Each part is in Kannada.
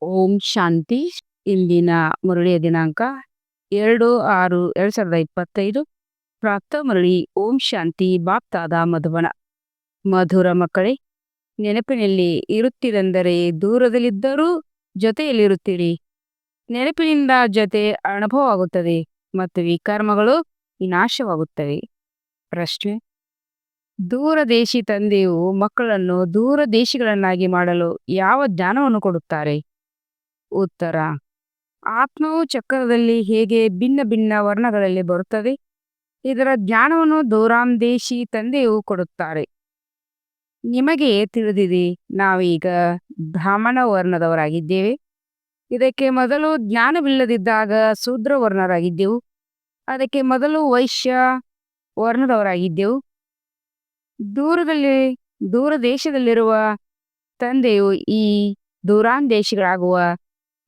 ಓಂ ಶಾಂತಿ. ಇಂದಿನ ಮುರಳಿಯ ದಿನಾಂಕ 2/6/2025. ಪ್ರಾಪ್ತ ಮುರಳಿ. ಓಂ ಶಾಂತಿ. ಬಾಪ್ತಾದ ಮಧುಬನ. ಮಧುರ ಮಕ್ಕಳೇ, ನೆನಪಿನಲ್ಲಿ ಇರುತ್ತೀರೆಂದರೆ ದೂರದಲ್ಲಿದ್ದರೂ ಜೊತೆಯಲ್ಲಿರುತ್ತೀರಿ. ನೆನಪಿನಿಂದ ಜೊತೆ ಅನುಭವ ಆಗುತ್ತದೆ ಮತ್ತು ವಿಕರ್ಮಗಳು ವಿನಾಶವಾಗುತ್ತವೆ. ಪ್ರಶ್ನೆ: ದೂರದೇಶಿ ತಂದೆಯು ಮಕ್ಕಳನ್ನು ದೂರದೇಶಿಗಳನ್ನಾಗಿ ಮಾಡಲು ಯಾವ ಜ್ಞಾನವನ್ನು ಕೊಡುತ್ತಾರೆ? ಉತ್ತರ: ಆತ್ಮವು ಚಕ್ರದಲ್ಲಿ ಹೇಗೆ ಭಿನ್ನ ಭಿನ್ನ ವರ್ಣಗಳಲ್ಲಿ ಬರುತ್ತದೆ, ಇದರ ಜ್ಞಾನವನ್ನು ದೂರಾಂದೇಶಿ ತಂದೆಯು ಕೊಡುತ್ತಾರೆ. ನಿಮಗೆ ತಿಳಿದಿದೆ, ನಾವೀಗ ಬ್ರಾಹ್ಮಣ ವರ್ಣದವರಾಗಿದ್ದೇವೆ. ಇದಕ್ಕೆ ಮೊದಲು ಜ್ಞಾನವಿಲ್ಲದಿದ್ದಾಗ ಶೂದ್ರ ವರ್ಣರಾಗಿದ್ದೆವು. ಅದಕ್ಕೆ ಮೊದಲು ವೈಶ್ಯ ವರ್ಣದವರಾಗಿದ್ದೆವು. ದೂರದೇಶದಲ್ಲಿರುವ ತಂದೆಯು ಈ ದೂರಾಂದೇಶಿಗಳಾಗುವ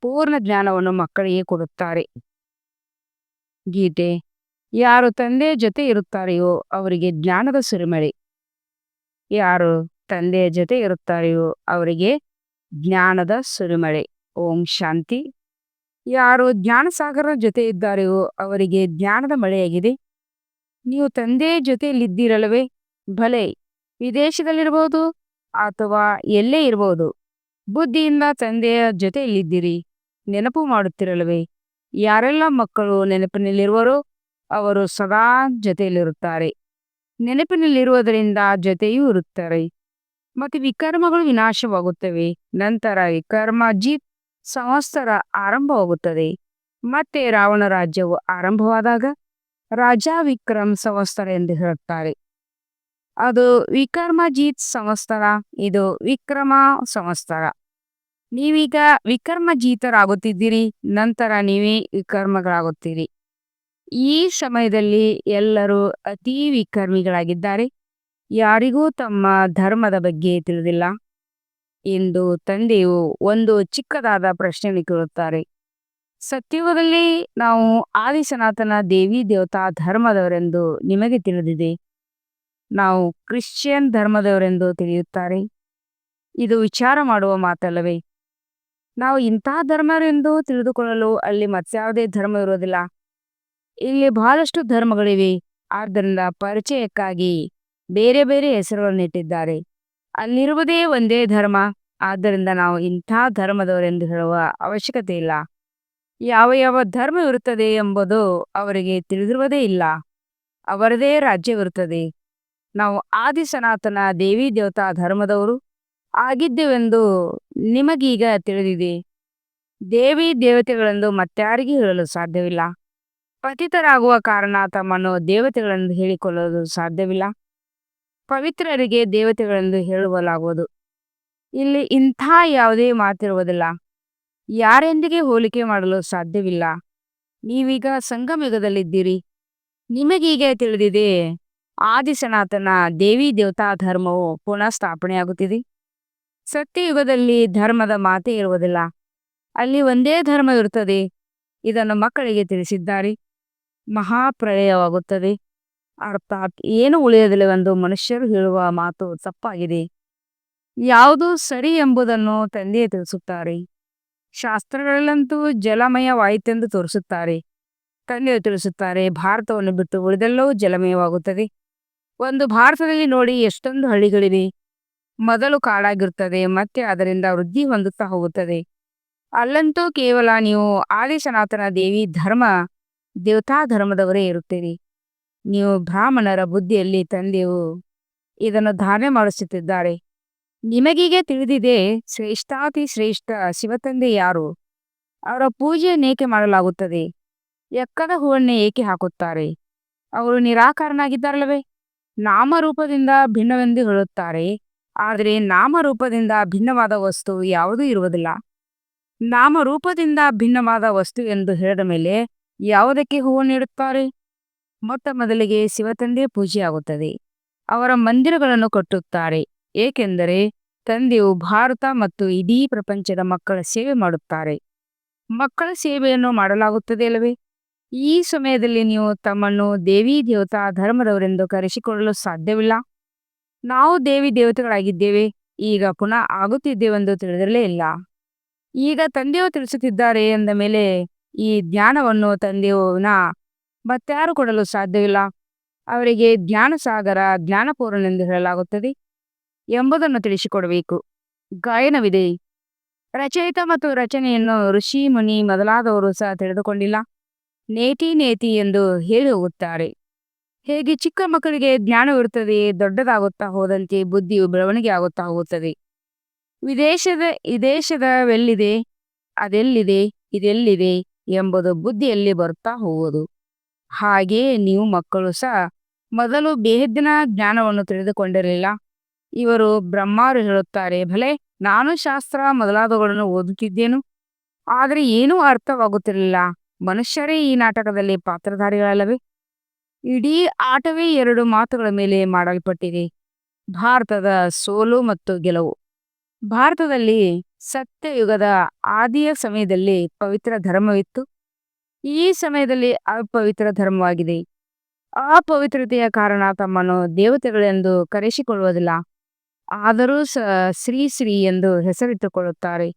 ಪೂರ್ಣ ಜ್ಞಾನವನ್ನು ಮಕ್ಕಳಿಗೆ ಕೊಡುತ್ತಾರೆ. ಗೀತೆ: ಯಾರು ತಂದೆಯ ಜೊತೆ ಇರುತ್ತಾರೆಯೋ ಅವರಿಗೆ ಜ್ಞಾನದ ಸುರಿಮಳೆ. ಯಾರು ತಂದೆಯ ಜೊತೆ ಇರುತ್ತಾರೆಯೋ ಅವರಿಗೆ ಜ್ಞಾನದ ಸುರಿಮಳೆ. ಓಂ ಶಾಂತಿ. ಯಾರು ಜ್ಞಾನಸಾಗರ ಜೊತೆ ಇದ್ದಾರೆಯೋ ಅವರಿಗೆ ಜ್ಞಾನದ ಮಳೆಯಾಗಿದೆ. ನೀವು ತಂದೆಯ ಜೊತೆಯಲ್ಲಿದ್ದೀರಲ್ಲವೇ? ಭಲೆ ವಿದೇಶದಲ್ಲಿರಬಹುದು ಅಥವಾ ಎಲ್ಲೇ ಇರಬಹುದು, ಬುದ್ಧಿಯಿಂದ ತಂದೆಯ ಜೊತೆಯಲ್ಲಿದ್ದೀರಿ. ನೆನಪು ಮಾಡುತ್ತಿರಲ್ಲವೇ? ಯಾರೆಲ್ಲ ಮಕ್ಕಳು ನೆನಪಿನಲ್ಲಿರುವರೋ ಅವರು ಸದಾ ಜೊತೆಯಲ್ಲಿರುತ್ತಾರೆ. ನೆನಪಿನಲ್ಲಿರುವುದರಿಂದ ಜೊತೆಯೂ ಇರುತ್ತಾರೆ ಮತ್ತು ವಿಕರ್ಮಗಳು ವಿನಾಶವಾಗುತ್ತವೆ. ನಂತರ ವಿಕರ್ಮಜಿತ್ ಸಂವತ್ಸರ ಆರಂಭವಾಗುತ್ತದೆ. ಮತ್ತೆ ರಾವಣ ರಾಜ್ಯವು ಆರಂಭವಾದಾಗ ರಾಜಾ ವಿಕ್ರಮ್ ಸಂವತ್ಸರ ಎಂದು ಹೇಳುತ್ತಾರೆ. ಅದು ವಿಕರ್ಮಜಿತ್ ಸಂವತ್ಸರ, ಇದು ವಿಕ್ರಮ ಸಂವತ್ಸರ. ನೀವೀಗ ವಿಕರ್ಮಜೀತರಾಗುತ್ತಿದ್ದೀರಿ, ನಂತರ ನೀವೇ ವಿಕರ್ಮಗಳಾಗುತ್ತೀರಿ. ಈ ಸಮಯದಲ್ಲಿ ಎಲ್ಲರೂ ಅತೀ ವಿಕರ್ಮಿಗಳಾಗಿದ್ದಾರೆ. ಯಾರಿಗೂ ತಮ್ಮ ಧರ್ಮದ ಬಗ್ಗೆ ತಿಳಿದಿಲ್ಲ ಎಂದು ತಂದೆಯು ಒಂದು ಚಿಕ್ಕದಾದ ಪ್ರಶ್ನೆಯನ್ನು ಕೇಳುತ್ತಾರೆ. ಸತ್ಯುಗದಲ್ಲಿ ನಾವು ಆದಿಸನಾತನ ದೇವಿ ದೇವತಾ ಧರ್ಮದವರೆಂದು ನಿಮಗೆ ತಿಳಿದಿದೆ. ನಾವು ಕ್ರಿಶ್ಚಿಯನ್ ಧರ್ಮದವರೆಂದು ತಿಳಿಯುತ್ತಾರೆ. ಇದು ವಿಚಾರ ಮಾಡುವ ಮಾತಲ್ಲವೇ? ನಾವು ಇಂತಹ ಧರ್ಮವೆಂದು ತಿಳಿದುಕೊಳ್ಳಲು ಅಲ್ಲಿ ಮತ್ಯಾವುದೇ ಧರ್ಮ ಇರುವುದಿಲ್ಲ. ಇಲ್ಲಿ ಬಹಳಷ್ಟು ಧರ್ಮಗಳಿವೆ. ಆದ್ದರಿಂದ ಪರಿಚಯಕ್ಕಾಗಿ ಬೇರೆ ಬೇರೆ ಹೆಸರುಗಳನ್ನು ಇಟ್ಟಿದ್ದಾರೆ. ಅಲ್ಲಿರುವುದೇ ಒಂದೇ ಧರ್ಮ. ಆದ್ದರಿಂದ ನಾವು ಇಂಥ ಧರ್ಮದವರೆಂದು ಹೇಳುವ ಅವಶ್ಯಕತೆ ಇಲ್ಲ. ಯಾವ ಯಾವ ಧರ್ಮವಿರುತ್ತದೆ ಎಂಬುದು ಅವರಿಗೆ ತಿಳಿದಿರುವುದೇ ಇಲ್ಲ. ಅವರದೇ ರಾಜ್ಯವಿರುತ್ತದೆ. ನಾವು ಆದಿ ಸನಾತನ ದೇವಿ ದೇವತಾ ಧರ್ಮದವರು ಆಗಿದ್ದೇವೆಂದು ನಿಮಗೀಗ ತಿಳಿದಿದೆ. ದೇವಿ ದೇವತೆಗಳೆಂದು ಮತ್ಯಾರಿಗೂ ಹೇಳಲು ಸಾಧ್ಯವಿಲ್ಲ. ಪತಿತರಾಗುವ ಕಾರಣ ತಮ್ಮನ್ನು ದೇವತೆಗಳೆಂದು ಹೇಳಿಕೊಳ್ಳಲು ಸಾಧ್ಯವಿಲ್ಲ. ಪವಿತ್ರರಿಗೆ ದೇವತೆಗಳೆಂದು ಹೇಳಲಾಗುವುದು. ಇಲ್ಲಿ ಇಂಥ ಯಾವುದೇ ಮಾತಿರುವುದಿಲ್ಲ. ಯಾರೊಂದಿಗೆ ಹೋಲಿಕೆ ಮಾಡಲು ಸಾಧ್ಯವಿಲ್ಲ. ನೀವೀಗ ಸಂಗಮಯುಗದಲ್ಲಿದ್ದೀರಿ. ನಿಮಗೀಗ ತಿಳಿದಿದೆ, ಆದಿ ಸನಾತನ ದೇವಿ ದೇವತಾ ಧರ್ಮವು ಪುನಃ ಸ್ಥಾಪನೆಯಾಗುತ್ತಿದೆ. ಸತ್ಯಯುಗದಲ್ಲಿ ಧರ್ಮದ ಮಾತೇ ಇರುವುದಿಲ್ಲ. ಅಲ್ಲಿ ಒಂದೇ ಧರ್ಮ ಇರುತ್ತದೆ. ಇದನ್ನು ಮಕ್ಕಳಿಗೆ ತಿಳಿಸಿದ್ದಾರೆ. ಮಹಾಪ್ರಳಯವಾಗುತ್ತದೆ, ಅರ್ಥಾತ್ ಏನು ಉಳಿಯೋದಿಲ್ಲವೆಂದು ಮನುಷ್ಯರು ಹೇಳುವ ಮಾತು ತಪ್ಪಾಗಿದೆ. ಯಾವುದು ಸರಿ ಎಂಬುದನ್ನು ತಂದೆಯೇ ತಿಳಿಸುತ್ತಾರೆ. ಶಾಸ್ತ್ರಗಳಲ್ಲಂತೂ ಜಲಮಯವಾಯಿತೆಂದು ತೋರಿಸುತ್ತಾರೆ. ತಂದೆಯು ತಿಳಿಸುತ್ತಾರೆ, ಭಾರತವನ್ನು ಬಿಟ್ಟು ಉಳಿದೆಲ್ಲವೂ ಜಲಮಯವಾಗುತ್ತದೆ. ಒಂದು ಭಾರತದಲ್ಲಿ ನೋಡಿ ಎಷ್ಟೊಂದು ಹಳ್ಳಿಗಳಿವೆ. ಮೊದಲು ಕಾಡಾಗಿರುತ್ತದೆ, ಮತ್ತೆ ಅದರಿಂದ ವೃದ್ಧಿ ಹೊಂದುತ್ತಾ ಹೋಗುತ್ತದೆ. ಅಲ್ಲಂತೂ ಕೇವಲ ನೀವು ಆದಿ ಸನಾತನ ದೇವಿ ದೇವತಾ ಧರ್ಮದವರೇ ಇರುತ್ತೀರಿ. ನೀವು ಬ್ರಾಹ್ಮಣರ ಬುದ್ಧಿಯಲ್ಲಿ ತಂದೆಯು ಇದನ್ನು ಧಾರಣೆ ಮಾಡಿಸುತ್ತಿದ್ದಾರೆ. ನಿಮಗೀಗ ತಿಳಿದಿದೆ, ಶ್ರೇಷ್ಠಾತಿ ಶ್ರೇಷ್ಠ ಶಿವತಂದೆ ಯಾರು? ಅವರ ಪೂಜೆಯನ್ನೇಕೆ ಮಾಡಲಾಗುತ್ತದೆ? ಎಕ್ಕದ ಹೂವನ್ನೇ ಏಕೆ ಹಾಕುತ್ತಾರೆ? ಅವರು ನಿರಾಕಾರನಾಗಿದ್ದಾರಲ್ಲವೇ? ನಾಮರೂಪದಿಂದ ಭಿನ್ನವೆಂದು ಹೇಳುತ್ತಾರೆ. ಆದರೆ ನಾಮರೂಪದಿಂದ ಭಿನ್ನವಾದ ವಸ್ತು ಯಾವುದೂ ಇರುವುದಿಲ್ಲ. ನಾಮರೂಪದಿಂದ ಭಿನ್ನವಾದ ವಸ್ತು ಎಂದು ಹೇಳಿದ ಮೇಲೆ ಯಾವುದಕ್ಕೆ ಹೂವನ್ನು ನೀಡುತ್ತಾರೆ? ಮೊಟ್ಟ ಮೊದಲಿಗೆ ಶಿವತಂದೆ ಪೂಜೆಯಾಗುತ್ತದೆ. ಅವರ ಮಂದಿರಗಳನ್ನು ಕಟ್ಟುತ್ತಾರೆ. ಏಕೆಂದರೆ ತಂದೆಯು ಭಾರತ ಮತ್ತು ಇಡೀ ಪ್ರಪಂಚದ ಮಕ್ಕಳ ಸೇವೆ ಮಾಡುತ್ತಾರೆ. ಮಕ್ಕಳ ಸೇವೆಯನ್ನು ಮಾಡಲಾಗುತ್ತದೆ ಅಲ್ಲವೇ? ಈ ಸಮಯದಲ್ಲಿ ನೀವು ತಮ್ಮನ್ನು ದೇವಿ ದೇವತಾ ಧರ್ಮದವರೆಂದು ಕರೆಸಿಕೊಳ್ಳಲು ಸಾಧ್ಯವಿಲ್ಲ. ನಾವು ದೇವಿ ದೇವತೆಗಳಾಗಿದ್ದೇವೆ, ಈಗ ಪುನಃ ಆಗುತ್ತಿದ್ದೇವೆಂದು ತಿಳಿದಿರಲೇ ಇಲ್ಲ. ಈಗ ತಂದೆಯು ತಿಳಿಸುತ್ತಿದ್ದಾರೆ ಎಂದ ಮೇಲೆ ಈ ಜ್ಞಾನವನ್ನು ತಂದೆಯುನ ಮತ್ಯಾರು ಕೊಡಲು ಸಾಧ್ಯವಿಲ್ಲ. ಅವರಿಗೆ ಜ್ಞಾನಸಾಗರ ಜ್ಞಾನಪೂರ್ಣನೆಂದು ಹೇಳಲಾಗುತ್ತದೆ ಎಂಬುದನ್ನು ತಿಳಿಸಿಕೊಡಬೇಕು. ಗಾಯನವಿದೆ. ರಚಯಿತ ಮತ್ತು ರಚನೆಯನ್ನು ಋಷಿ ಮುನಿ ಮೊದಲಾದವರು ಸಹ ತಿಳಿದುಕೊಂಡಿಲ್ಲ. ನೇತಿ ನೇತಿ ಎಂದು ಹೇಳಿ ಹೋಗುತ್ತಾರೆ. ಹೇಗೆ ಚಿಕ್ಕ ಮಕ್ಕಳಿಗೆ ಜ್ಞಾನವಿರುತ್ತದೆ, ದೊಡ್ಡದಾಗುತ್ತಾ ಹೋದಂತೆ ಬುದ್ಧಿಯು ಬೆಳವಣಿಗೆ ಆಗುತ್ತಾ ಹೋಗುತ್ತದೆ. ವಿದೇಶದವೆಲ್ಲಿದೆ, ಅದೆಲ್ಲಿದೆ, ಇದೆಲ್ಲಿದೆ ಎಂಬುದು ಬುದ್ಧಿಯಲ್ಲಿ ಬರುತ್ತಾ ಹೋಗುವುದು. ಹಾಗೆಯೇ ನೀವು ಮಕ್ಕಳು ಸಹ ಮೊದಲು ಬೇಹದ್ದಿನ ಜ್ಞಾನವನ್ನು ತಿಳಿದುಕೊಂಡಿರಲಿಲ್ಲ. ಇವರು ಬ್ರಹ್ಮಾರು ಹೇಳುತ್ತಾರೆ, ಭಲೆ ನಾನು ಶಾಸ್ತ್ರ ಮೊದಲಾದವುಗಳನ್ನು ಓದುತ್ತಿದ್ದೇನು, ಆದರೆ ಏನೂ ಅರ್ಥವಾಗುತ್ತಿರಲಿಲ್ಲ. ಮನುಷ್ಯರೇ ಈ ನಾಟಕದಲ್ಲಿ ಪಾತ್ರಧಾರಿಗಳಲ್ಲವೇ? ಇಡೀ ಆಟವೇ 2 ಮಾತುಗಳ ಮೇಲೆ ಮಾಡಲ್ಪಟ್ಟಿದೆ. ಭಾರತದ ಸೋಲು ಮತ್ತು ಗೆಲುವು. ಭಾರತದಲ್ಲಿ ಸತ್ಯಯುಗದ ಆದಿಯ ಸಮಯದಲ್ಲಿ ಪವಿತ್ರ ಧರ್ಮವಿತ್ತು. ಈ ಸಮಯದಲ್ಲಿ ಅಪವಿತ್ರ ಧರ್ಮವಾಗಿದೆ. ಅಪವಿತ್ರತೆಯ ಕಾರಣ ತಮ್ಮನ್ನು ದೇವತೆಗಳೆಂದು ಕರೆಸಿಕೊಳ್ಳುವುದಿಲ್ಲ. ಆದರೂ ಶ್ರೀ ಶ್ರೀ ಎಂದು ಹೆಸರಿಟ್ಟುಕೊಳ್ಳುತ್ತಾರೆ.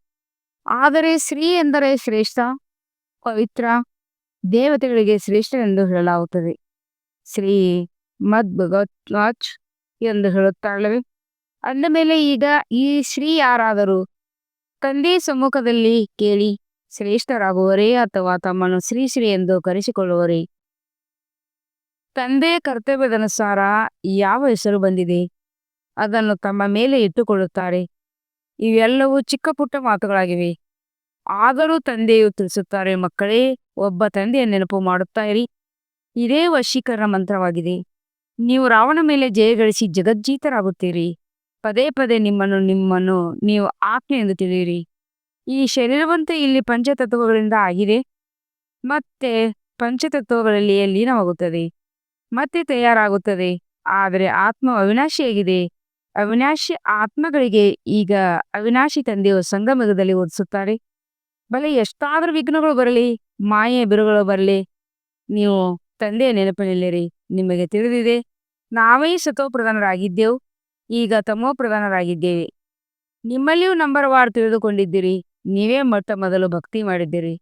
ಆದರೆ ಶ್ರೀ ಎಂದರೆ ಶ್ರೇಷ್ಠ, ಪವಿತ್ರ, ದೇವತೆಗಳಿಗೆ ಶ್ರೇಷ್ಠ ಎಂದು ಹೇಳಲಾಗುತ್ತದೆ. ಶ್ರೀ ಮದ್ಭಗವತ್ ಎಂದು ಹೇಳುತ್ತಾಳವೆ. ಅಂದ ಮೇಲೆ ಈಗ ಈ ಶ್ರೀ ಯಾರಾದರೂ ತಂದೆ ಸಮ್ಮುಖದಲ್ಲಿ ಕೇಳಿ ಶ್ರೇಷ್ಠರಾಗುವರೇ ಅಥವಾ ತಮ್ಮನ್ನು ಶ್ರೀ ಶ್ರೀ ಎಂದು ಕರೆಸಿಕೊಳ್ಳುವರೇ? ತಂದೆಯ ಕರ್ತವ್ಯದನುಸಾರ ಯಾವ ಹೆಸರು ಬಂದಿದೆ ಅದನ್ನು ತಮ್ಮ ಮೇಲೆ ಇಟ್ಟುಕೊಳ್ಳುತ್ತಾರೆ. ಇವೆಲ್ಲವೂ ಚಿಕ್ಕ ಪುಟ್ಟ ಮಾತುಗಳಾಗಿವೆ. ಆದರೂ ತಂದೆಯು ತಿಳಿಸುತ್ತಾರೆ, ಮಕ್ಕಳೇ, ಒಬ್ಬ ತಂದೆಯ ನೆನಪು ಮಾಡುತ್ತಾ ಇರಿ. ಇದೇ ವಶೀಕರಣ ಮಂತ್ರವಾಗಿದೆ. ನೀವು ರಾವಣ ಮೇಲೆ ಜಯಗಳಿಸಿ ಜಗಜ್ಜೀತರಾಗುತ್ತೀರಿ. ಪದೇ ಪದೇ ನಿಮ್ಮನ್ನು ನೀವು ಆತ್ಮ ಎಂದು ತಿಳಿಯಿರಿ. ಈ ಶರೀರವಂತೂ ಇಲ್ಲಿ ಪಂಚತತ್ವಗಳಿಂದ ಆಗಿದೆ, ಮತ್ತೆ ಪಂಚತತ್ವಗಳಲ್ಲಿಯೇ ಲೀನವಾಗುತ್ತದೆ, ಮತ್ತೆ ತಯಾರಾಗುತ್ತದೆ. ಆದರೆ ಆತ್ಮ ಅವಿನಾಶಿಯಾಗಿದೆ. ಅವಿನಾಶಿ ಆತ್ಮಗಳಿಗೆ ಈಗ ಅವಿನಾಶಿ ತಂದೆಯು ಸಂಗಮದಲ್ಲಿ ಓದಿಸುತ್ತಾರೆ. ಬಲೆ ಎಷ್ಟಾದರೂ ವಿಘ್ನಗಳು ಬರಲಿ, ಮಾಯೆಯ ಬಿರುಗಳು ಬರಲಿ, ನೀವು ತಂದೆಯ ನೆನಪಿನಲ್ಲಿರಿ. ನಿಮಗೆ ತಿಳಿದಿದೆ, ನಾವೇ ಸತೋಪ್ರಧಾನರಾಗಿದ್ದೆವು, ಈಗ ತಮೋಪ್ರಧಾನರಾಗಿದ್ದೇವೆ. ನಿಮ್ಮಲ್ಲಿಯೂ ನಂಬರವಾರು ತಿಳಿದುಕೊಂಡಿದ್ದೀರಿ. ನೀವೇ ಮೊಟ್ಟ ಮೊದಲು ಭಕ್ತಿ ಮಾಡಿದ್ದೀರಿ.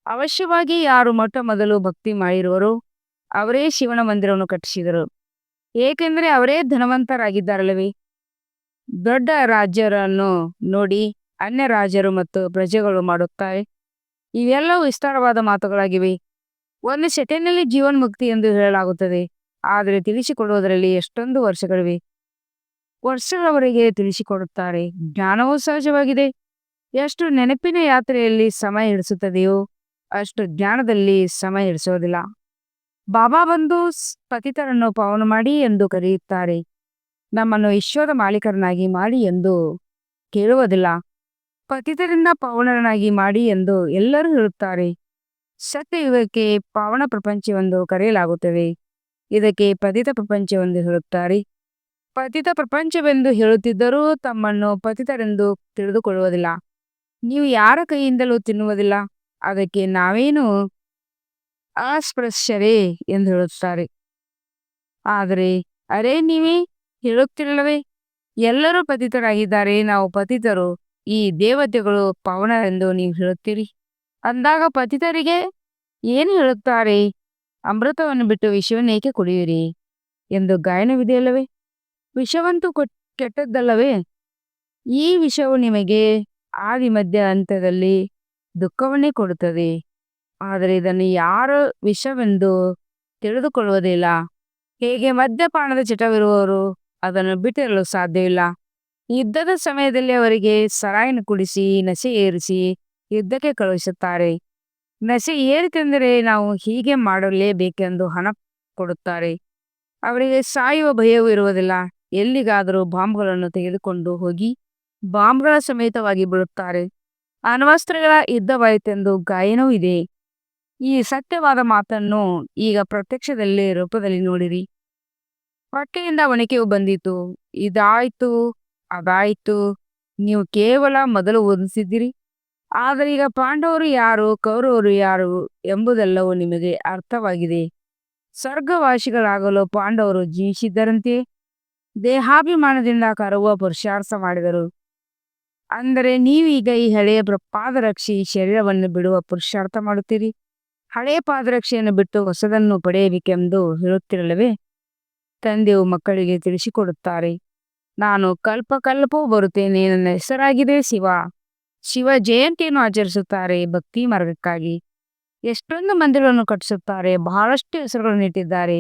ಅವಶ್ಯವಾಗಿ ಯಾರು ಮೊಟ್ಟ ಮೊದಲು ಭಕ್ತಿ ಮಾಡಿರುವರೋ ಅವರೇ ಶಿವನ ಮಂದಿರವನ್ನು ಕಟ್ಟಿಸಿದರು. ಏಕೆಂದರೆ ಅವರೇ ಧನವಂತರಾಗಿದ್ದಾರಲ್ಲವೇ? ದೊಡ್ಡ ರಾಜ್ಯರನ್ನು ನೋಡಿ ಅನ್ಯ ರಾಜರು ಮತ್ತು ಪ್ರಜೆಗಳು ಮಾಡುತ್ತಾರೆ. ಇವೆಲ್ಲವೂ ವಿಸ್ತಾರವಾದ ಮಾತುಗಳಾಗಿವೆ. ಒಂದು ಸೆಕೆಂಡ್ನಲ್ಲಿ ಜೀವನ್ಮುಕ್ತಿ ಎಂದು ಹೇಳಲಾಗುತ್ತದೆ. ಆದರೆ ತಿಳಿಸಿಕೊಡುವುದರಲ್ಲಿ ಎಷ್ಟೊಂದು ವರ್ಷಗಳಿವೆ. ವರ್ಷಗಳವರೆಗೆ ತಿಳಿಸಿಕೊಡುತ್ತಾರೆ. ಜ್ಞಾನವೂ ಸಹಜವಾಗಿದೆ. ಎಷ್ಟು ನೆನಪಿನ ಯಾತ್ರೆಯಲ್ಲಿ ಸಮಯ ಹಿಡಿಸುತ್ತದೆಯೋ ಅಷ್ಟು ಜ್ಞಾನದಲ್ಲಿ ಸಮಯ ಹಿಡಿಸೋದಿಲ್ಲ. ಬಾಬಾ ಬಂದು ಪತಿತರನ್ನು ಪಾವನ ಮಾಡಿ ಎಂದು ಕರೆಯುತ್ತಾರೆ. ನಮ್ಮನ್ನು ವಿಶ್ವದ ಮಾಲೀಕರನ್ನಾಗಿ ಮಾಡಿ ಎಂದು ಕೇಳುವುದಿಲ್ಲ. ಪತಿತರಿಂದ ಪಾವನರನ್ನಾಗಿ ಮಾಡಿ ಎಂದು ಎಲ್ಲರೂ ಹೇಳುತ್ತಾರೆ. ಸತ್ಯಯುಗಕ್ಕೆ ಪಾವನ ಪ್ರಪಂಚವೆಂದು ಕರೆಯಲಾಗುತ್ತದೆ. ಇದಕ್ಕೆ ಪತಿತ ಪ್ರಪಂಚವೆಂದು ಹೇಳುತ್ತಾರೆ. ಪತಿತ ಪ್ರಪಂಚವೆಂದು ಹೇಳುತ್ತಿದ್ದರೂ ತಮ್ಮನ್ನು ಪತಿತರೆಂದು ತಿಳಿದುಕೊಳ್ಳುವುದಿಲ್ಲ. ನೀವು ಯಾರ ಕೈಯಿಂದಲೂ ತಿನ್ನುವುದಿಲ್ಲ, ಅದಕ್ಕೆ ನಾವೇನು ಅಸ್ಪೃಶ್ಯರೇ ಎಂದು ಹೇಳುತ್ತಾರೆ. ಆದರೆ ಅರೇ, ನೀವೇ ಹೇಳುತ್ತಿಲ್ಲವೇ, ಎಲ್ಲರೂ ಪತಿತರಾಗಿದ್ದಾರೆ, ನಾವು ಪತಿತರು, ಈ ದೇವತೆಗಳು ಪಾವನರೆಂದು ನೀವು ಹೇಳುತ್ತೀರಿ. ಅಂದಾಗ ಪತಿತರಿಗೆ ಏನು ಹೇಳುತ್ತಾರೆ? ಅಮೃತವನ್ನು ಬಿಟ್ಟು ವಿಷವನ್ನೇಕೆ ಕುಡಿಯಿರಿ ಎಂದು ಗಾಯನವಿದೆಯಲ್ಲವೇ? ವಿಷವಂತೂ ಕೆಟ್ಟದ್ದಲ್ಲವೇ? ಈ ವಿಷವು ನಿಮಗೆ ಆದಿ ಮಧ್ಯ ಹಂತದಲ್ಲಿ ದುಃಖವನ್ನೇ ಕೊಡುತ್ತದೆ. ಆದರೆ ಇದನ್ನು ಯಾರು ವಿಷವೆಂದು ತಿಳಿದುಕೊಳ್ಳುವುದಿಲ್ಲ. ಹೇಗೆ ಮದ್ಯಪಾನದ ಚಟವಿರುವವರು ಅದನ್ನು ಬಿಟ್ಟಿರಲು ಸಾಧ್ಯವಿಲ್ಲ. ಯುದ್ಧದ ಸಮಯದಲ್ಲಿ ಅವರಿಗೆ ಸರಾಯಿನ ಕುಡಿಸಿ ನಶೆ ಏರಿಸಿ ಯುದ್ಧಕ್ಕೆ ಕಳುಹಿಸುತ್ತಾರೆ. ನಶೆ ಏರಿತೆಂದರೆ ನಾವು ಹೀಗೆ ಮಾಡಲೇಬೇಕೆಂದು ಹಣ ಕೊಡುತ್ತಾರೆ. ಅವರಿಗೆ ಸಾಯುವ ಭಯವೂ ಇರುವುದಿಲ್ಲ. ಎಲ್ಲಿಗಾದರೂ ಬಾಂಬ್ಗಳನ್ನು ತೆಗೆದುಕೊಂಡು ಹೋಗಿ ಬಾಂಬ್ಗಳ ಸಮೇತವಾಗಿ ಬಿಡುತ್ತಾರೆ. ಅಣ್ವಸ್ತ್ರಗಳ ಯುದ್ಧವಾಯಿತೆಂದು ಗಾಯನವೂ ಇದೆ. ಈ ಸತ್ಯವಾದ ಮಾತನ್ನು ಈಗ ಪ್ರತ್ಯಕ್ಷದಲ್ಲಿ ರೂಪದಲ್ಲಿ ನೋಡಿರಿ. ಹೊಟ್ಟೆಯಿಂದ ಒಣಕೆಯು ಬಂದಿತು, ಇದಾಯಿತು, ಅದಾಯಿತು, ನೀವು ಕೇವಲ ಮೊದಲು ಓದಿಸಿದ್ದೀರಿ. ಆದರೆ ಈಗ ಪಾಂಡವರು ಯಾರು, ಕೌರವರು ಯಾರು ಎಂಬುದೆಲ್ಲವೂ ನಿಮಗೆ ಅರ್ಥವಾಗಿದೆ. ಸ್ವರ್ಗವಾಸಿಗಳಾಗಲು ಪಾಂಡವರು ಜೀವಿಸಿದ್ದರಂತೆ ದೇಹಾಭಿಮಾನದಿಂದ ಕರಗುವ ಪುರುಷಾರ್ಥ ಮಾಡಿದರು. ಅಂದರೆ ನೀವೀಗ ಈ ಹಳೆಯ ಪಾದರಕ್ಷೆ ಶರೀರವನ್ನು ಬಿಡುವ ಪುರುಷಾರ್ಥ ಮಾಡುತ್ತೀರಿ. ಹಳೆಯ ಪಾದರಕ್ಷೆಯನ್ನು ಬಿಟ್ಟು ಹೊಸದನ್ನು ಪಡೆಯಬೇಕೆಂದು ಹೇಳುತ್ತಿರಲಿವೆ. ತಂದೆಯು ಮಕ್ಕಳಿಗೆ ತಿಳಿಸಿಕೊಡುತ್ತಾರೆ. ನಾನು ಕಲ್ಪವೂ ಬರುತ್ತೇನೆ. ನನ್ನ ಹೆಸರಾಗಿದೆ ಶಿವ. ಶಿವ ಜಯಂತಿಯನ್ನು ಆಚರಿಸುತ್ತಾರೆ ಭಕ್ತಿ ಮಾರ್ಗಕ್ಕಾಗಿ. ಎಷ್ಟೊಂದು ಮಂದಿರಗಳನ್ನು ಕಟ್ಟಿಸುತ್ತಾರೆ. ಬಹಳಷ್ಟು ಹೆಸರುಗಳನ್ನು ಇಟ್ಟಿದ್ದಾರೆ.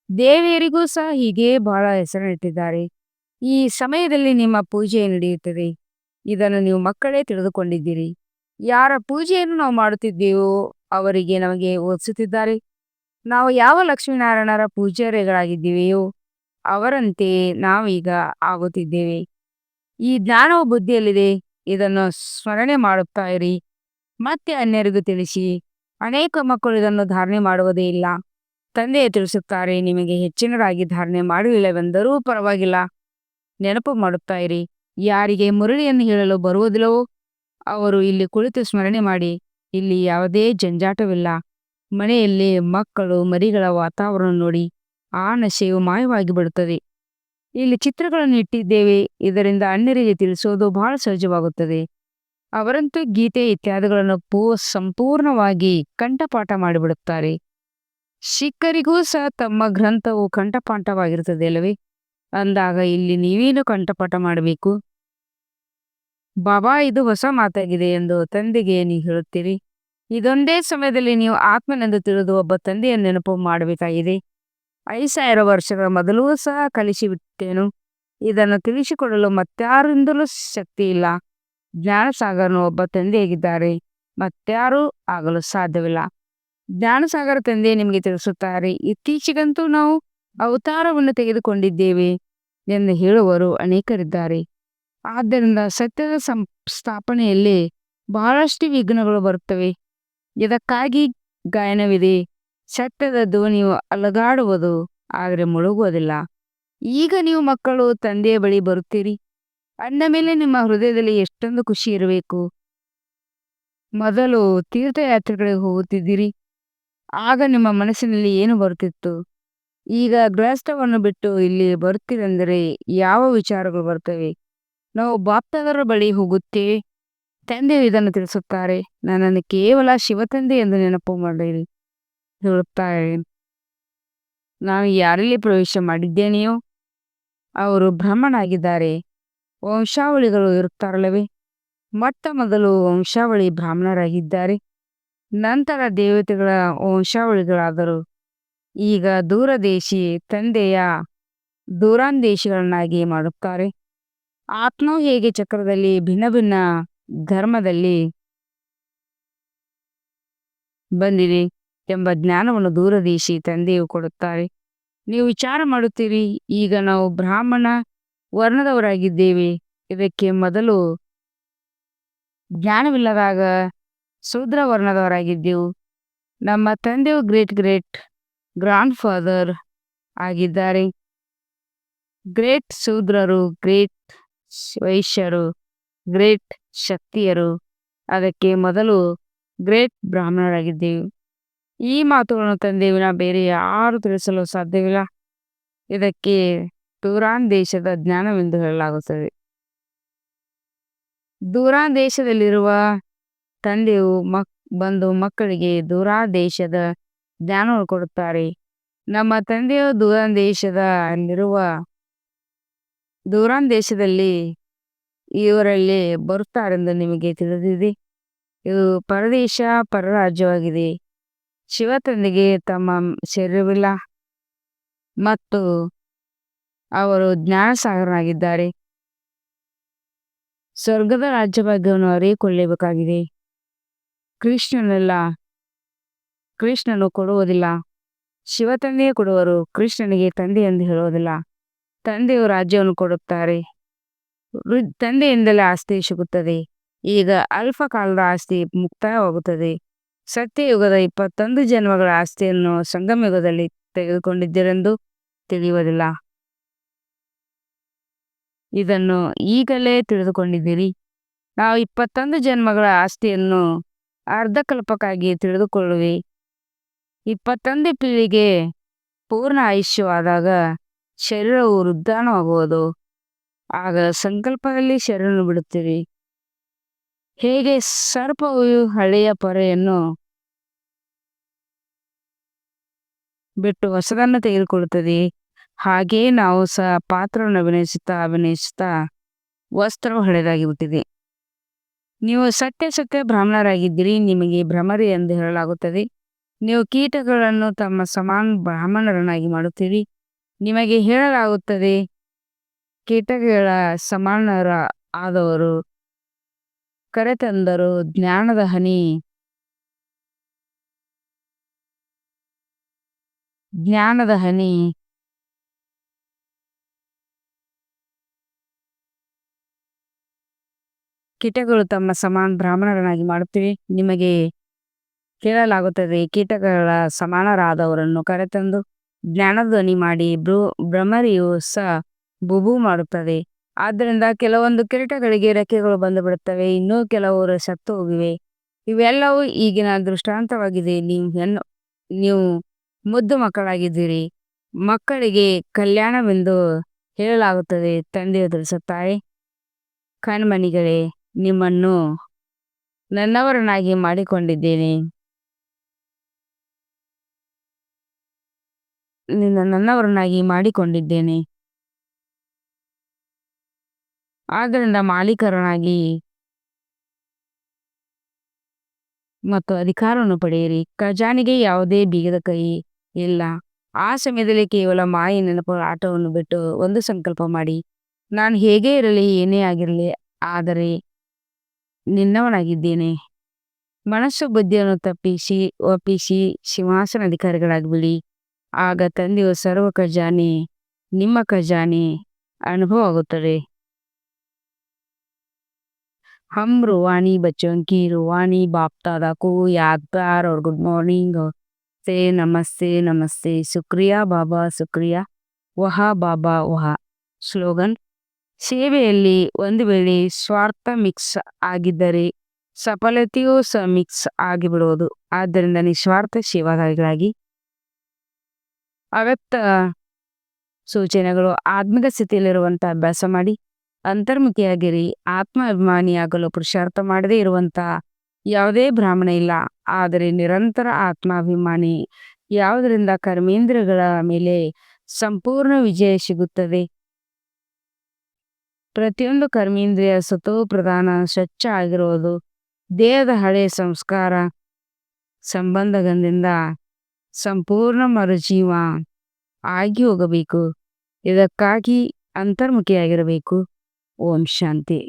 ದೇವಿಯರಿಗೂ ಸಹ ಹೀಗೆ ಬಹಳ ಹೆಸರನ್ನಿಟ್ಟಿದ್ದಾರೆ. ಈ ಸಮಯದಲ್ಲಿ ನಿಮ್ಮ ಪೂಜೆ ನಡೆಯುತ್ತದೆ. ಇದನ್ನು ನೀವು ಮಕ್ಕಳೇ ತಿಳಿದುಕೊಂಡಿದ್ದೀರಿ. ಯಾರ ಪೂಜೆಯನ್ನು ನಾವು ಮಾಡುತ್ತಿದ್ದೇವೋ ಅವರಿಗೆ ನಮಗೆ ಓದಿಸುತ್ತಿದ್ದಾರೆ. ನಾವು ಯಾವ ಲಕ್ಷ್ಮೀನಾರಾಯಣರ ಪೂಜಾರಿಗಳಾಗಿದ್ದೀವೆಯೋ ಅವರಂತೆ ನಾವೀಗ ಆಗುತ್ತಿದ್ದೇವೆ. ಈ ಜ್ಞಾನವು ಬುದ್ಧಿಯಲ್ಲಿದೆ. ಇದನ್ನು ಸ್ಮರಣೆ ಮಾಡುತ್ತಾ ಇರಿ. ಮತ್ತೆ ಅನ್ಯರಿಗೂ ತಿಳಿಸಿ. ಅನೇಕ ಮಕ್ಕಳು ಇದನ್ನು ಧಾರಣೆ ಮಾಡುವುದೇ ಇಲ್ಲ. ತಂದೆಯೇ ತಿಳಿಸುತ್ತಾರೆ, ನಿಮಗೆ ಹೆಚ್ಚಿನದಾಗಿ ಧಾರಣೆ ಮಾಡಲಿಲ್ಲವೆಂದರೂ ಪರವಾಗಿಲ್ಲ, ನೆನಪು ಮಾಡುತ್ತಾ ಇರಿ. ಯಾರಿಗೆ ಮುರಳಿಯನ್ನು ಹೇಳಲು ಬರುವುದಿಲ್ಲವೋ ಅವರು ಇಲ್ಲಿ ಕುಳಿತು ಸ್ಮರಣೆ ಮಾಡಿ. ಇಲ್ಲಿ ಯಾವುದೇ ಜಂಜಾಟವಿಲ್ಲ. ಮನೆಯಲ್ಲಿ ಮಕ್ಕಳು ಮರಿಗಳ ವಾತಾವರಣ ನೋಡಿ ಆ ನಶೆಯು ಮಾಯವಾಗಿ ಬಿಡುತ್ತದೆ. ಇಲ್ಲಿ ಚಿತ್ರಗಳನ್ನು ಇಟ್ಟಿದ್ದೇವೆ. ಇದರಿಂದ ಅನ್ಯರಿಗೆ ತಿಳಿಸೋದು ಬಹಳ ಸಹಜವಾಗುತ್ತದೆ. ಅವರಂತೂ ಗೀತೆ ಇತ್ಯಾದಿಗಳನ್ನು ಸಂಪೂರ್ಣವಾಗಿ ಕಂಠಪಾಠ ಮಾಡಿಬಿಡುತ್ತಾರೆ. ಶಿಖರಿಗೂ ಸಹ ತಮ್ಮ ಗ್ರಂಥವು ಕಂಠಪಾಠವಾಗಿರುತ್ತದೆ ಅಲ್ಲವೇ? ಅಂದಾಗ ಇಲ್ಲಿ ನೀವೇನು ಕಂಠಪಾಠ ಮಾಡಬೇಕು? ಬಾಬಾ, ಇದು ಹೊಸ ಮಾತಾಗಿದೆ ಎಂದು ತಂದೆಗೆ ನೀವು ಹೇಳುತ್ತೀರಿ. ಇದೊಂದೇ ಸಮಯದಲ್ಲಿ ನೀವು ಆತ್ಮನೆಂದು ತಿಳಿದು ಒಬ್ಬ ತಂದೆಯನ್ನು ನೆನಪು ಮಾಡಬೇಕಾಗಿದೆ. 5,000 ವರ್ಷಗಳ ಮೊದಲೂ ಸಹ ಕಲಿಸಿಬಿಟ್ಟೇನು. ಇದನ್ನು ತಿಳಿಸಿಕೊಡಲು ಮತ್ಯಾರಿಂದಲೂ ಶಕ್ತಿ ಇಲ್ಲ. ಜ್ಞಾನಸಾಗರನು ಒಬ್ಬ ತಂದೆಯಾಗಿದ್ದಾರೆ. ಮತ್ಯಾರೂ ಆಗಲು ಸಾಧ್ಯವಿಲ್ಲ. ಜ್ಞಾನಸಾಗರ ತಂದೆ ನಿಮಗೆ ತಿಳಿಸುತ್ತಾರೆ. ಇತ್ತೀಚೆಗಂತೂ ನಾವು ಅವತಾರವನ್ನು ತೆಗೆದುಕೊಂಡಿದ್ದೇವೆ ಎಂದು ಹೇಳುವರು ಅನೇಕರಿದ್ದಾರೆ. ಆದ್ದರಿಂದ ಸತ್ಯದ ಸ್ಥಾಪನೆಯಲ್ಲಿ ಬಹಳಷ್ಟು ವಿಘ್ನಗಳು ಬರುತ್ತವೆ. ಇದಕ್ಕಾಗಿ ಗಾಯನವಿದೆ. ಸತ್ಯದ ಧ್ವನಿಯು ಅಲಗಾಡುವುದು, ಆದರೆ ಮುಳುಗುವುದಿಲ್ಲ. ಈಗ ನೀವು ಮಕ್ಕಳು ತಂದೆಯ ಬಳಿ ಬರುತ್ತೀರಿ ಅಂದ ಮೇಲೆ ನಿಮ್ಮ ಹೃದಯದಲ್ಲಿ ಎಷ್ಟೊಂದು ಖುಷಿ ಇರಬೇಕು. ಮೊದಲು ತೀರ್ಥಯಾತ್ರೆಗಳಿಗೆ ಹೋಗುತ್ತಿದ್ದೀರಿ, ಆಗ ನಿಮ್ಮ ಮನಸ್ಸಿನಲ್ಲಿ ಏನು ಬರುತ್ತಿತ್ತು? ಈಗ ಗೃಹಸ್ಥವನ್ನು ಬಿಟ್ಟು ಇಲ್ಲಿ ಬರುತ್ತೀರೆಂದರೆ ಯಾವ ವಿಚಾರಗಳು ಬರ್ತವೆ? ನಾವು ಬಾಪ್ತಾದರ ಬಳಿ ಹೋಗುತ್ತೇವೆ. ತಂದೆಯು ಇದನ್ನು ತಿಳಿಸುತ್ತಾರೆ. ನನ್ನನ್ನು ಕೇವಲ ಶಿವತಂದೆ ಎಂದು ನೆನಪು ಮಾಡಿರಿ ಹೇಳುತ್ತಾರೆ. ನಾನು ಯಾರಲ್ಲಿ ಪ್ರವೇಶ ಮಾಡಿದ್ದೇನೆಯೋ ಅವರು ಬ್ರಾಹ್ಮಣರಾಗಿದ್ದಾರೆ. ವಂಶಾವಳಿಗಳು ಇರುತ್ತಾರಲ್ಲವೇ? ಮೊಟ್ಟ ಮೊದಲು ವಂಶಾವಳಿ ಬ್ರಾಹ್ಮಣರಾಗಿದ್ದಾರೆ. ನಂತರ ದೇವತೆಗಳ ವಂಶಾವಳಿಗಳಾದರು. ಈಗ ದೂರದೇಶಿ ತಂದೆಯ ದೂರಾಂದೇಶಿಗಳನ್ನಾಗಿ ಮಾಡುತ್ತಾರೆ. ಆತ್ಮವು ಹೇಗೆ ಚಕ್ರದಲ್ಲಿ ಭಿನ್ನ ಭಿನ್ನ ಧರ್ಮದಲ್ಲಿ ಬಂದಿದೆ ಎಂಬ ಜ್ಞಾನವನ್ನು ದೂರದೇಶಿ ತಂದೆಯು ಕೊಡುತ್ತಾರೆ. ನೀವು ವಿಚಾರ ಮಾಡುತ್ತೀರಿ, ಈಗ ನಾವು ಬ್ರಾಹ್ಮಣ ವರ್ಣದವರಾಗಿದ್ದೇವೆ. ಇದಕ್ಕೆ ಮೊದಲು ಜ್ಞಾನವಿಲ್ಲದಾಗ ಶೂದ್ರ ವರ್ಣದವರಾಗಿದ್ದೆವು. ನಮ್ಮ ತಂದೆಯು ಗ್ರೇಟ್ ಗ್ರಾಂಡ್ ಫಾದರ್ ಆಗಿದ್ದಾರೆ. ಗ್ರೇಟ್ ಶೂದ್ರರು, ಗ್ರೇಟ್ ವೈಶ್ಯರು, ಗ್ರೇಟ್ ಶಕ್ತಿಯರು. ಅದಕ್ಕೆ ಮೊದಲು ಗ್ರೇಟ್ ಬ್ರಾಹ್ಮಣರಾಗಿದ್ದೆವು. ಈ ಮಾತುಗಳನ್ನು ತಂದೆವಿನ ಬೇರೆ ಯಾರು ತಿಳಿಸಲು ಸಾಧ್ಯವಿಲ್ಲ. ಇದಕ್ಕೆ ದೂರಾನ್ ದೇಶದ ಜ್ಞಾನವೆಂದು ಹೇಳಲಾಗುತ್ತದೆ. ದೂರಾನ್ ದೇಶದಲ್ಲಿರುವ ತಂದೆಯು ಬಂದು ಮಕ್ಕಳಿಗೆ ದೂರಾದೇಶದ ಜ್ಞಾನವನ್ನು ಕೊಡುತ್ತಾರೆ. ನಮ್ಮ ತಂದೆಯು ದೂರಾನ್ ದೇಶದಲ್ಲಿ ಇವರಲ್ಲಿ ಬರುತ್ತಾರೆಂದು ನಿಮಗೆ ತಿಳಿದಿದೆ. ಇದು ಪರದೇಶ, ಪರರಾಜ್ಯವಾಗಿದೆ. ಶಿವ ತಂದೆಗೆ ತಮ್ಮ ಶರೀರವಿಲ್ಲ ಮತ್ತು ಅವರು ಜ್ಞಾನಸಾಗರನಾಗಿದ್ದಾರೆ. ಸ್ವರ್ಗದ ರಾಜ್ಯಭಾಗ್ಯವನ್ನು ಅರಿಯಕೊಳ್ಳಬೇಕಾಗಿದೆ. ಕೃಷ್ಣನು ಕೊಡುವುದಿಲ್ಲ. ಶಿವ ತಂದೆಯೇ ಕೊಡುವರು. ಕೃಷ್ಣನಿಗೆ ತಂದೆ ಎಂದು ಹೇಳುವುದಿಲ್ಲ. ತಂದೆಯು ರಾಜ್ಯವನ್ನು ಕೊಡುತ್ತಾರೆ. ತಂದೆಯಿಂದಲೇ ಆಸ್ತಿ ಸಿಗುತ್ತದೆ. ಈಗ ಅಲ್ಪ ಕಾಲದ ಆಸ್ತಿ ಮುಕ್ತಾಯವಾಗುತ್ತದೆ. ಸತ್ಯಯುಗದ 21 ಜನ್ಮಗಳ ಆಸ್ತಿಯನ್ನು ಸಂಗಮ ಯುಗದಲ್ಲಿ ತೆಗೆದುಕೊಂಡಿದ್ದೀರೆಂದು ತಿಳಿಯುವುದಿಲ್ಲ. ಇದನ್ನು ಈಗಲೇ ತಿಳಿದುಕೊಂಡಿದ್ದೀರಿ. ನಾವು 21 ಜನ್ಮಗಳ ಆಸ್ತಿಯನ್ನು ಅರ್ಧಕಲ್ಪಕ್ಕಾಗಿ ತಿಳಿದುಕೊಳ್ಳುವೆ. 21 ಪೀಳಿಗೆ ಪೂರ್ಣ ಆಯುಷ್ಯವಾದಾಗ ಶರೀರವು ವೃದ್ಧಾಣವಾಗುವುದು. ಆಗ ಸಂಕಲ್ಪದಲ್ಲಿ ಶರೀರವನ್ನು ಬಿಡುತ್ತೀರಿ. ಹೇಗೆ ಸರ್ಪವು ಹಳೆಯ ಪೊರೆಯನ್ನು ಬಿಟ್ಟು ಹೊಸದನ್ನು ತೆಗೆದುಕೊಳ್ಳುತ್ತದೆ, ಹಾಗೆಯೇ ನಾವು ಸಹ ಪಾತ್ರವನ್ನು ಅಭಿನಯಿಸುತ್ತಾ ಅಭಿನಯಿಸುತ್ತಾ ವಸ್ತ್ರವು ಹಳೆದಾಗಿ ಬಿಟ್ಟಿದೆ. ನೀವು ಸತ್ಯ ಸತ್ಯ ಬ್ರಾಹ್ಮಣರಾಗಿದ್ದೀರಿ, ನಿಮಗೆ ಭ್ರಮರಿ ಎಂದು ಹೇಳಲಾಗುತ್ತದೆ. ನೀವು ಕೀಟಗಳನ್ನು ತಮ್ಮ ಸಮಾನ ಬ್ರಾಹ್ಮಣರನ್ನಾಗಿ ಮಾಡುತ್ತೀರಿ. ನಿಮಗೆ ಹೇಳಲಾಗುತ್ತದೆ, ಕೀಟಗಳ ಸಮಾನರ ಆದವರು ಕರೆತಂದರು ಜ್ಞಾನದ ಹನಿ ಜ್ಞಾನದ ಹನಿ ಕೀಟಗಳು ತಮ್ಮ ಸಮಾನ ಬ್ರಾಹ್ಮಣರನ್ನಾಗಿ ಮಾಡುತ್ತಿವೆ. ನಿಮಗೆ ಕೇಳಲಾಗುತ್ತದೆ, ಕೀಟಗಳ ಸಮಾನರಾದವರನ್ನು ಕರೆತಂದು ಜ್ಞಾನದ ಧ್ವನಿ ಮಾಡಿ ಭ್ರಮರಿಯು ಸಹ ಬುಬು ಮಾಡುತ್ತದೆ. ಆದ್ದರಿಂದ ಕೆಲವೊಂದು ಕೀಟಗಳಿಗೆ ರೆಕ್ಕೆಗಳು ಬಂದು ಬಿಡುತ್ತವೆ, ಇನ್ನೂ ಕೆಲವರು ಸತ್ತು ಹೋಗಿವೆ. ಇವೆಲ್ಲವೂ ಈಗಿನ ದೃಷ್ಟಾಂತವಾಗಿದೆ. ನೀವು ಮುದ್ದು ಮಕ್ಕಳಾಗಿದ್ದೀರಿ, ಮಕ್ಕಳಿಗೆ ಕಲ್ಯಾಣವೆಂದು ಹೇಳಲಾಗುತ್ತದೆ. ತಂದೆಯು ತಿಳಿಸುತ್ತಾರೆ, ಕಣ್ಮಣಿಗಳೇ, ನಿಮ್ಮನ್ನು ನನ್ನವರನ್ನಾಗಿ ಮಾಡಿಕೊಂಡಿದ್ದೇನೆ ಆದ್ದರಿಂದ ಮಾಲೀಕರನಾಗಿ ಮತ್ತು ಅಧಿಕಾರವನ್ನು ಪಡೆಯಿರಿ. ಖಜಾನೆಗೆ ಯಾವುದೇ ಬೀಗದ ಕೈ ಇಲ್ಲ. ಆ ಸಮಯದಲ್ಲಿ ಕೇವಲ ಮಾಯ ನೆನಪುಗಳ ಆಟವನ್ನು ಬಿಟ್ಟು ಒಂದು ಸಂಕಲ್ಪ ಮಾಡಿ, ನಾನು ಹೇಗೇ ಇರಲಿ, ಏನೇ ಆಗಿರಲಿ, ಆದರೆ ನಿನ್ನವನಾಗಿದ್ದೇನೆ. ಮನಸ್ಸು ಬುದ್ಧಿಯನ್ನು ಒಪ್ಪಿಸಿ ಸಿಂಹಾಸನಾಧಿಕಾರಿಗಳಾಗಿಬಿಡಿ. ಆಗ ತಂದೆಯು ಸರ್ವ ಖಜಾನೆ ನಿಮ್ಮ ಖಜಾನೆ ಅನುಭವ ಆಗುತ್ತದೆ. हम रूहानी बच्चों की रूहानी बाप दादा को याद, प्यार और गुड मॉर्निंग से नमस्ते नमस्ते, शुक्रिया बाबा शुಕ್ರಿಯಾ, ವಹಾ ಬಾಬಾ ವಹಾ. ಸ್ಲೋಗನ್: ಸೇವೆಯಲ್ಲಿ ಒಂದು ವೇಳೆ ಸ್ವಾರ್ಥ ಮಿಕ್ಸ್ ಆಗಿದ್ದರೆ ಸಫಲತೆಯೂ ಸಹ ಮಿಕ್ಸ್ ಆಗಿಬಿಡುವುದು. ಆದ್ದರಿಂದ ನಿಸ್ವಾರ್ಥ ಸೇವಾದಾರಿಗಳಾಗಿ. ಅವ್ಯಕ್ತ ಸೂಚನೆಗಳು: ಆತ್ಮಿಕ ಸ್ಥಿತಿಯಲ್ಲಿರುವಂಥ ಅಭ್ಯಾಸ ಮಾಡಿ, ಅಂತರ್ಮುಖಿಯಾಗಿರಿ. ಆತ್ಮ ಅಭಿಮಾನಿಯಾಗಲು ಪುರುಷಾರ್ಥ ಮಾಡದೇ ಇರುವಂಥ ಯಾವುದೇ ಬ್ರಾಹ್ಮಣ ಇಲ್ಲ. ಆದರೆ ನಿರಂತರ ಆತ್ಮಾಭಿಮಾನಿ ಯಾವುದರಿಂದ ಕರ್ಮೇಂದ್ರಿಯಗಳ ಮೇಲೆ ಸಂಪೂರ್ಣ ವಿಜಯ ಸಿಗುತ್ತದೆ. ಪ್ರತಿಯೊಂದು ಕರ್ಮೇಂದ್ರಿಯ ಸತೋ ಪ್ರಧಾನ ಸ್ವಚ್ಛ ಆಗಿರುವುದು. ದೇಹದ ಹಳೆಯ ಸಂಸ್ಕಾರ ಸಂಬಂಧದಿಂದ ಸಂಪೂರ್ಣ ಮರುಜೀವ ಆಗಿ ಹೋಗಬೇಕು. ಇದಕ್ಕಾಗಿ ಅಂತರ್ಮುಖಿಯಾಗಿರಬೇಕು. ಓಂ ಶಾಂತಿ.